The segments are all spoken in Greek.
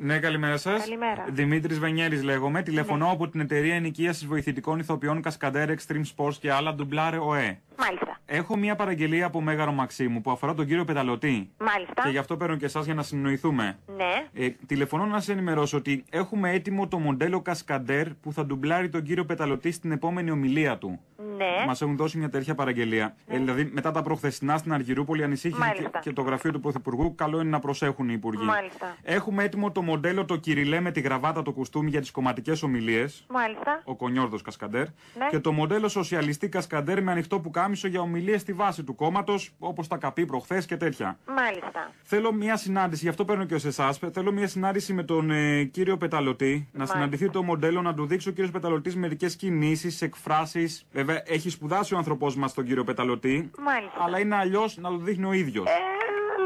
Ναι, καλημέρα σας. Καλημέρα. Δημήτρης Βενιέρης λέγομαι. Τηλεφωνώ από την εταιρεία ενοικίασης βοηθητικών ηθοποιών Cascadere Extreme Sports και άλλα ντουμπλάρε ΟΕ. Μάλιστα. Έχω μια παραγγελία από Μέγαρο Μαξίμου που αφορά τον κύριο Πεταλωτή. Μάλιστα. Και γι' αυτό παίρνω και εσάς για να συνεννοηθούμε. Ναι. Τηλεφωνώ να σας ενημερώσω ότι έχουμε έτοιμο το μοντέλο Cascadere που θα ντουμπλάρει τον κύριο Πεταλωτή στην επόμενη ομιλία του. Ναι. Μας έχουν δώσει μια τέτοια παραγγελία. Δηλαδή, μετά τα προχθεσινά στην Αργυρούπολη ανησύχησε και το γραφείο του Πρωθυπουργού. Καλό είναι να προσέχουν οι υπουργοί. Μάλιστα. Έχουμε έτοιμο το μοντέλο το Κυριλέ με τη γραβάτα, το κουστούμι για τις κομματικές ομιλίες. Μάλιστα. Ο Κονιόρδος Κασκαντέρ. Ναι. Και το μοντέλο Σοσιαλιστή Κασκαντέρ με ανοιχτό πουκάμισο για ομιλίες στη βάση του κόμματος, όπως τα καπεί προχθές και τέτοια. Μάλιστα. Θέλω μια συνάντηση, γι' αυτό παίρνω και σε εσάς. Θέλω μια συνάντηση με τον κύριο Πεταλωτή. Να συναντηθεί το μοντέλο, να του δείξει ο κύριος Πεταλωτής μερικές κινήσεις, εκφράσεις. Βέβαια, έχει σπουδάσει ο άνθρωπός μας τον κύριο Πεταλωτή. Μάλιστα. Αλλά είναι αλλιώς να το δείχνει ο ίδιος.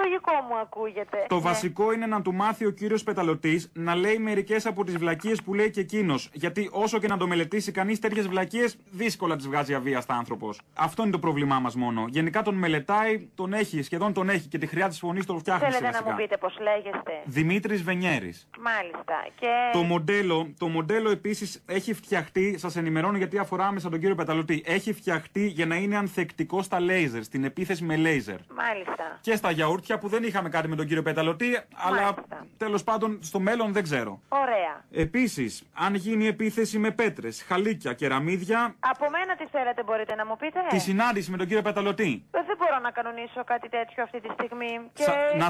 Λογικό μου ακούγεται. Το βασικό είναι να του μάθει ο κύριος Πεταλωτής να λέει μερικές από τις βλακίες που λέει και εκείνος. Γιατί όσο και να το μελετήσει κανείς, τέτοιες βλακίες δύσκολα τις βγάζει αβίαστα άνθρωπος. Αυτό είναι το πρόβλημά μας μόνο. Γενικά τον μελετάει, τον έχει, σχεδόν τον έχει και τη χρειά της φωνής τον φτιάχνει. Θέλετε να μου πείτε πώς λέγεστε? Δημήτρης Βενιέρης. Μάλιστα. Και... Το μοντέλο επίσης έχει φτιαχτεί, σας ενημερώνω γιατί αφορά άμεσα τον κύριο Πεταλωτή. Έχει φτιαχτεί για να είναι ανθεκτικό στα λέιζερ, στην επίθεση με λέιζερ. Μάλιστα. Και στα γιαούρτια που δεν είχαμε κάτι με τον κύριο Πεταλωτή, αλλά τέλος πάντων στο μέλλον δεν ξέρω. Ωραία. Επίσης, αν γίνει επίθεση με πέτρες, χαλίκια, κεραμίδια. Από μένα τι θέλετε, μπορείτε να μου πείτε? Τη συνάντηση με τον κύριο Πεταλωτή. Δεν μπορώ να κανονίσω κάτι τέτοιο αυτή τη στιγμή. Και... Να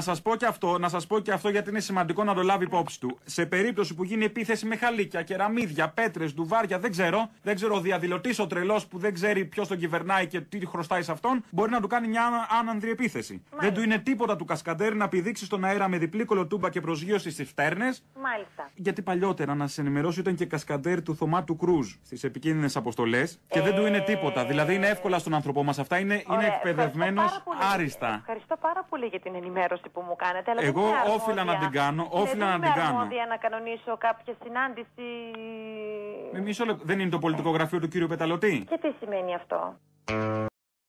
σας πω και αυτό γιατί είναι σημαντικό να το λάβει υπόψη του. Σε περίπτωση που γίνει επίθεση με χαλίκια, κεραμίδια, πέτρες, ντουβάρια, δεν ξέρω ο διαδηλωτής ο τρελός που δεν ξέρει ποιος τον κυβερνάει και τι χρωστάει σε αυτόν, μπορεί να του κάνει μια άνανδρη επίθεση. Μάλιστα. Δεν του είναι τίποτα του Κασκαντέρ να πηδήξει στον αέρα με διπλή κολοτούμπα και προσγείωση στις φτέρνες. Μάλιστα. Γιατί παλιότερα, να σας ενημερώσω, ήταν και Κασκαντέρ του Θωμά του Κρούζ στις επικίνδυνες αποστολές και δεν του είναι τίποτα. Δηλαδή είναι εύκολα στον άνθρωπό μας αυτά, είναι εκπαιδευμένος άριστα. Ευχαριστώ πάρα πολύ για την ενημέρωση που μου κάνετε. Αλλά εγώ όφιλα να την κάνω. Δεν είμαι αρμόδια να κανονίσω κάποια συνάντηση. Μισό λεπτό. Δεν είναι το πολιτικό γραφείο του κύριου Πεταλωτή? Και τι σημαίνει αυτό?